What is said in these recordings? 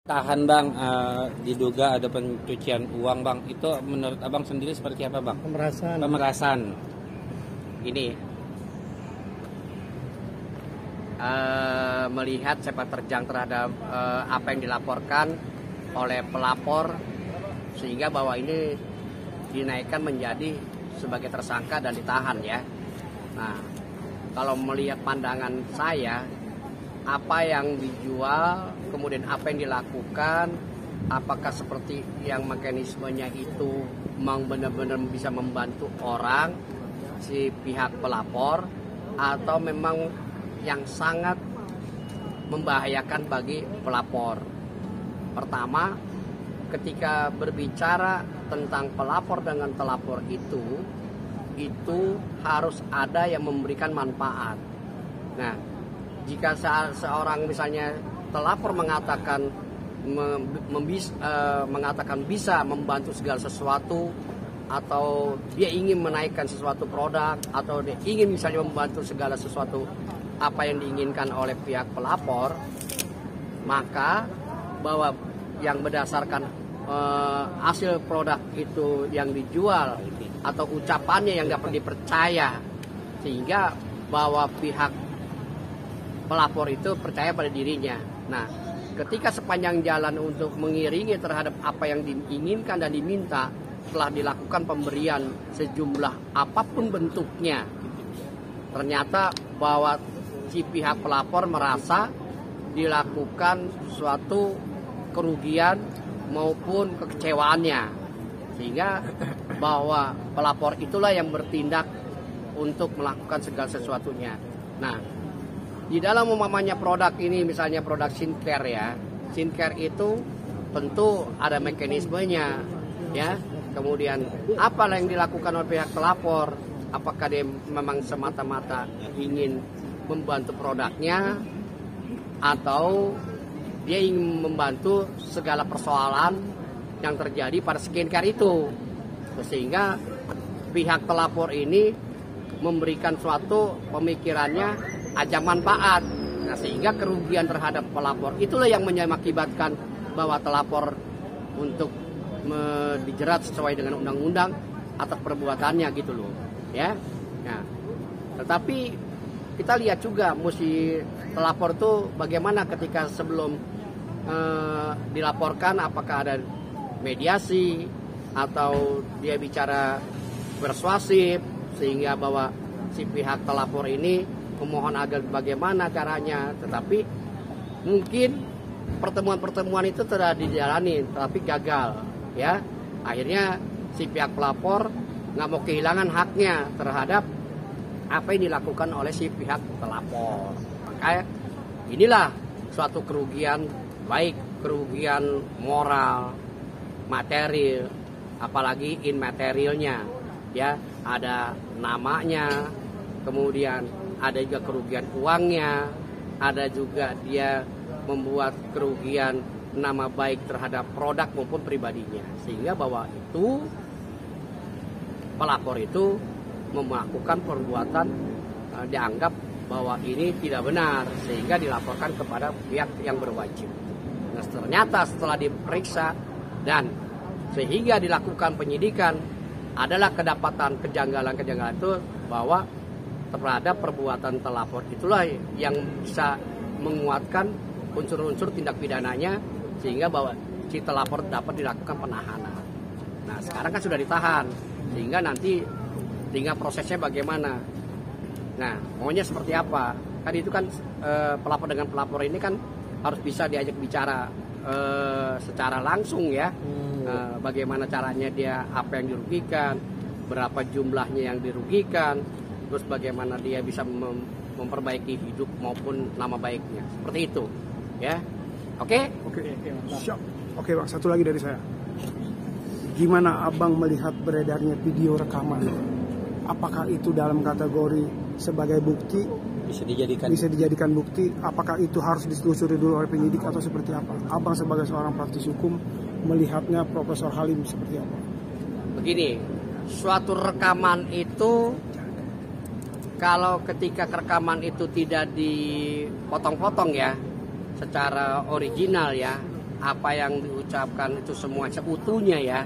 Tahan bang, diduga ada pencucian uang bang. Itu menurut abang sendiri seperti apa bang? Pemerasan. Pemerasan. Ini melihat sepak terjang terhadap apa yang dilaporkan oleh pelapor, sehingga bahwa ini dinaikkan menjadi sebagai tersangka dan ditahan ya. Nah, kalau melihat pandangan saya, apa yang dijual, kemudian apa yang dilakukan, apakah seperti yang mekanismenya itu memang benar-benar bisa membantu orang, si pihak pelapor, atau memang yang sangat membahayakan bagi pelapor. Pertama, ketika berbicara tentang pelapor dengan telapor itu harus ada yang memberikan manfaat. Nah, jika seorang misalnya telapor mengatakan mengatakan bisa membantu segala sesuatu, atau dia ingin menaikkan sesuatu produk, atau dia ingin misalnya membantu segala sesuatu apa yang diinginkan oleh pihak pelapor, maka bahwa yang berdasarkan hasil produk itu yang dijual atau ucapannya yang dapat dipercaya, sehingga bahwa pihak pelapor itu percaya pada dirinya. Nah, ketika sepanjang jalan untuk mengiringi terhadap apa yang diinginkan dan diminta, telah dilakukan pemberian sejumlah apapun bentuknya, ternyata bahwa si pihak pelapor merasa dilakukan suatu kerugian maupun kekecewaannya, sehingga bahwa pelapor itulah yang bertindak untuk melakukan segala sesuatunya. Nah, di dalam umpamanya produk ini, misalnya produk skincare ya, skincare itu tentu ada mekanismenya ya. Kemudian apa yang dilakukan oleh pihak pelapor, apakah dia memang semata-mata ingin membantu produknya, atau dia ingin membantu segala persoalan yang terjadi pada skincare itu, sehingga pihak pelapor ini memberikan suatu pemikirannya ajang manfaat. Nah, sehingga kerugian terhadap pelapor itulah yang mengakibatkan bahwa telapor untuk dijerat sesuai dengan undang-undang atas perbuatannya gitu loh ya. Nah, tetapi kita lihat juga mesti telapor tuh bagaimana ketika sebelum dilaporkan, apakah ada mediasi atau dia bicara persuasif, sehingga bahwa si pihak telapor ini memohon agar bagaimana caranya. Tetapi mungkin pertemuan-pertemuan itu telah dijalani tapi gagal ya. Akhirnya si pihak pelapor nggak mau kehilangan haknya terhadap apa yang dilakukan oleh si pihak telapor. Makanya inilah suatu kerugian, baik kerugian moral, material, apalagi immaterialnya ya. Ada namanya, kemudian ada juga kerugian uangnya, ada juga dia membuat kerugian nama baik terhadap produk maupun pribadinya, sehingga bahwa itu pelapor itu melakukan perbuatan dianggap bahwa ini tidak benar, sehingga dilaporkan kepada pihak yang berwajib. Nah, ternyata setelah diperiksa dan sehingga dilakukan penyidikan, adalah kedapatan kejanggalan-kejanggalan itu bahwa terhadap perbuatan telapor itulah yang bisa menguatkan unsur-unsur tindak pidananya, sehingga bahwa si telapor dapat dilakukan penahanan. Nah, sekarang kan sudah ditahan, sehingga nanti tinggal prosesnya bagaimana. Nah, maunya seperti apa? Kan itu kan pelapor dengan pelapor ini kan harus bisa diajak bicara secara langsung ya. Bagaimana caranya dia, apa yang dirugikan, berapa jumlahnya yang dirugikan, terus bagaimana dia bisa memperbaiki hidup maupun nama baiknya. Seperti itu ya. Oke, Siap. Oke bang, satu lagi dari saya. Gimana abang melihat beredarnya video rekaman? Apakah itu dalam kategori sebagai bukti? Bisa dijadikan bukti? Apakah itu harus ditelusuri dulu oleh penyidik atau seperti apa? Abang sebagai seorang praktisi hukum melihatnya Profesor Halim seperti apa? Begini, suatu rekaman itu kalau ketika rekaman itu tidak dipotong-potong ya, secara original ya, apa yang diucapkan itu semua seutuhnya ya,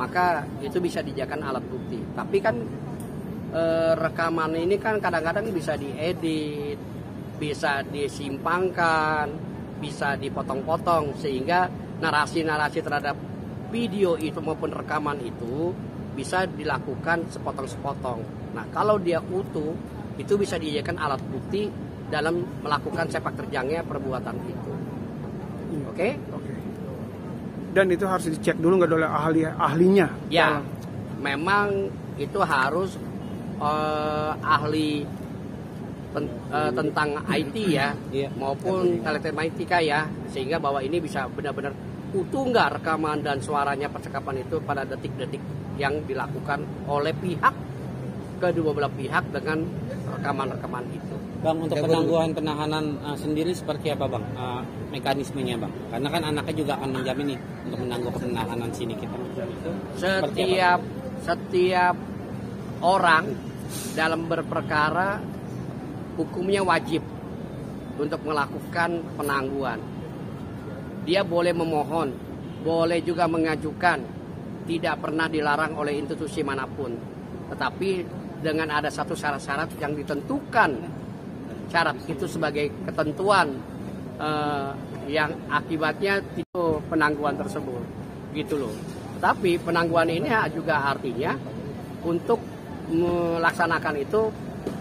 maka itu bisa dijadikan alat bukti. Tapi kan rekaman ini kan kadang-kadang bisa diedit, bisa disimpangkan, bisa dipotong-potong, sehingga narasi-narasi terhadap video itu maupun rekaman itu bisa dilakukan sepotong-sepotong. Nah, kalau dia utuh, itu bisa dijadikan alat bukti dalam melakukan sepak terjangnya perbuatan itu. Oke? Oke. Dan itu harus dicek dulu nggak oleh ahlinya? Ya, memang itu harus ahli tentang IT ya, maupun telematika ya, sehingga bahwa ini bisa benar-benar utuh nggak rekaman dan suaranya percakapan itu pada detik-detik yang dilakukan oleh pihak kedua belah pihak dengan rekaman-rekaman itu. Bang, untuk penangguhan penahanan sendiri seperti apa Bang mekanismenya Bang? Karena kan anaknya juga akan menjamin nih untuk menangguh penahanan sini kita. Setiap orang dalam berperkara hukumnya wajib untuk melakukan penangguhan. Dia boleh memohon, boleh juga mengajukan, tidak pernah dilarang oleh institusi manapun. Tetapi dengan ada satu syarat-syarat yang ditentukan, syarat itu sebagai ketentuan yang akibatnya itu penangguhan tersebut, gitu loh. Tapi penangguhan ini juga artinya untuk melaksanakan itu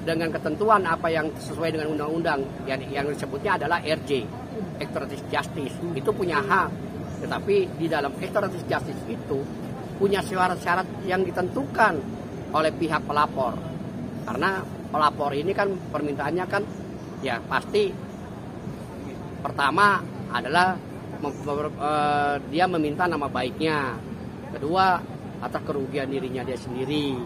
dengan ketentuan apa yang sesuai dengan undang-undang yang disebutnya adalah RJ, extradition justice. Itu punya hak, tetapi di dalam extradition justice itu punya syarat-syarat yang ditentukan oleh pihak pelapor. Karena pelapor ini kan permintaannya kan ya pasti pertama adalah dia meminta nama baiknya, kedua atas kerugian dirinya dia sendiri,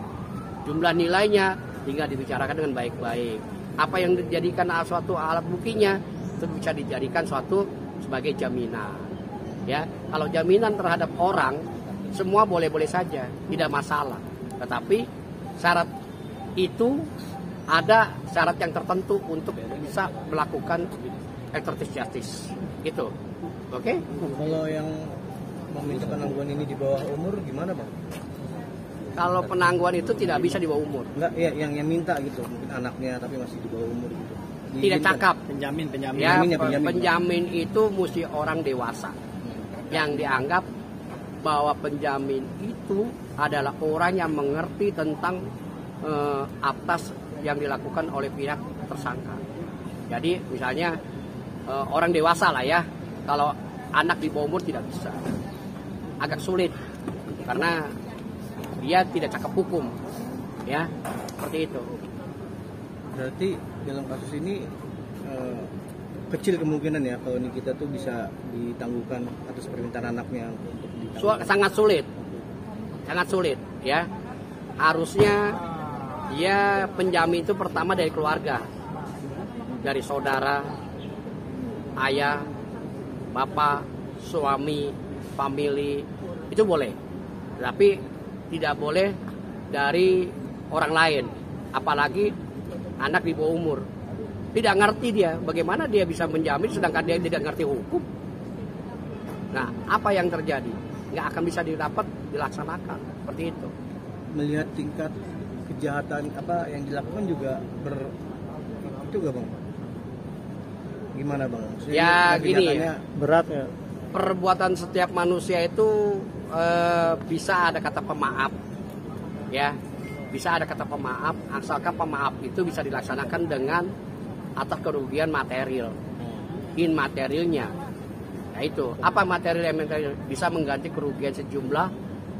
jumlah nilainya tinggal dibicarakan dengan baik-baik. Apa yang dijadikan suatu alat buktinya itu bisa dijadikan suatu sebagai jaminan. Ya, kalau jaminan terhadap orang semua boleh-boleh saja, tidak masalah. Tetapi syarat itu ada syarat yang tertentu untuk bisa melakukan extradition justice. Gitu. Oke? Kalau yang meminta penangguhan ini di bawah umur gimana Bang? Kalau penangguhan itu tidak bisa di bawah umur. Enggak, ya yang minta gitu, mungkin anaknya tapi masih di bawah umur gitu. Tidak cakap. Penjamin. Ya, penjamin itu mesti orang dewasa. Yang dianggap bahwa penjamin itu adalah orang yang mengerti tentang atas yang dilakukan oleh pihak tersangka. Jadi misalnya orang dewasa lah ya. Kalau anak di bawah umur tidak bisa. Agak sulit karena dia tidak cakap hukum, ya seperti itu. Berarti dalam kasus ini kecil kemungkinan ya kalau Nikita tuh bisa ditangguhkan atas permintaan anaknya untuk ditangguhkan. Sangat sulit, ya. Harusnya ya penjamin itu pertama dari keluarga, dari saudara, ayah, bapak, suami, family itu boleh, tapi tidak boleh dari orang lain, apalagi anak di bawah umur. Tidak ngerti dia, bagaimana dia bisa menjamin sedangkan dia tidak ngerti hukum. Nah, apa yang terjadi? Nggak akan bisa dilaksanakan, seperti itu. Melihat tingkat kejahatan apa yang dilakukan juga itu gak Bang? Gimana Bang? Maksudnya ya gini ya, berat ya. Perbuatan setiap manusia itu bisa ada kata pemaaf, ya, bisa ada kata pemaaf, asalkan pemaaf itu bisa dilaksanakan dengan atas kerugian material, immaterialnya. Nah itu, apa material yang material? Bisa mengganti kerugian sejumlah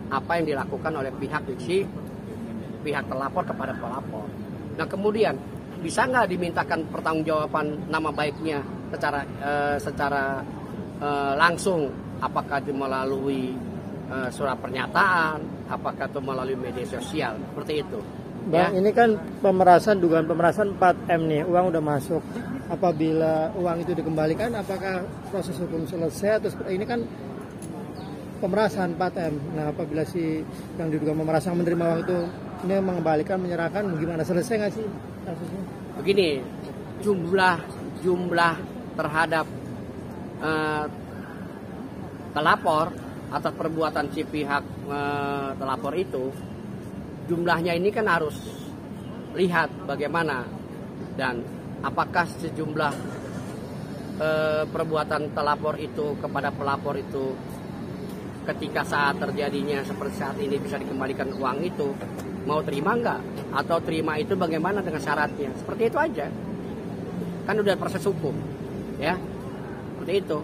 apa yang dilakukan oleh pihak terlapor kepada pelapor. Nah kemudian bisa nggak dimintakan pertanggungjawaban nama baiknya secara langsung? Apakah itu melalui surat pernyataan, apakah itu melalui media sosial, seperti itu. Bang, Ya. ini kan dugaan pemerasan 4M nih, uang udah masuk. Apabila uang itu dikembalikan, apakah proses hukum selesai? Atau ini kan pemerasan 4M. Nah, apabila si yang diduga pemerasan menerima uang itu ini mengembalikan, menyerahkan, gimana, selesai nggak sih kasusnya? Begini, jumlah terhadap telapor atas perbuatan si pihak telapor itu, jumlahnya ini kan harus lihat bagaimana dan apakah sejumlah perbuatan telapor itu kepada pelapor itu ketika saat terjadinya seperti saat ini bisa dikembalikan uang itu, mau terima nggak? Atau terima itu bagaimana dengan syaratnya? Seperti itu aja. Kan udah proses hukum, ya. Seperti itu.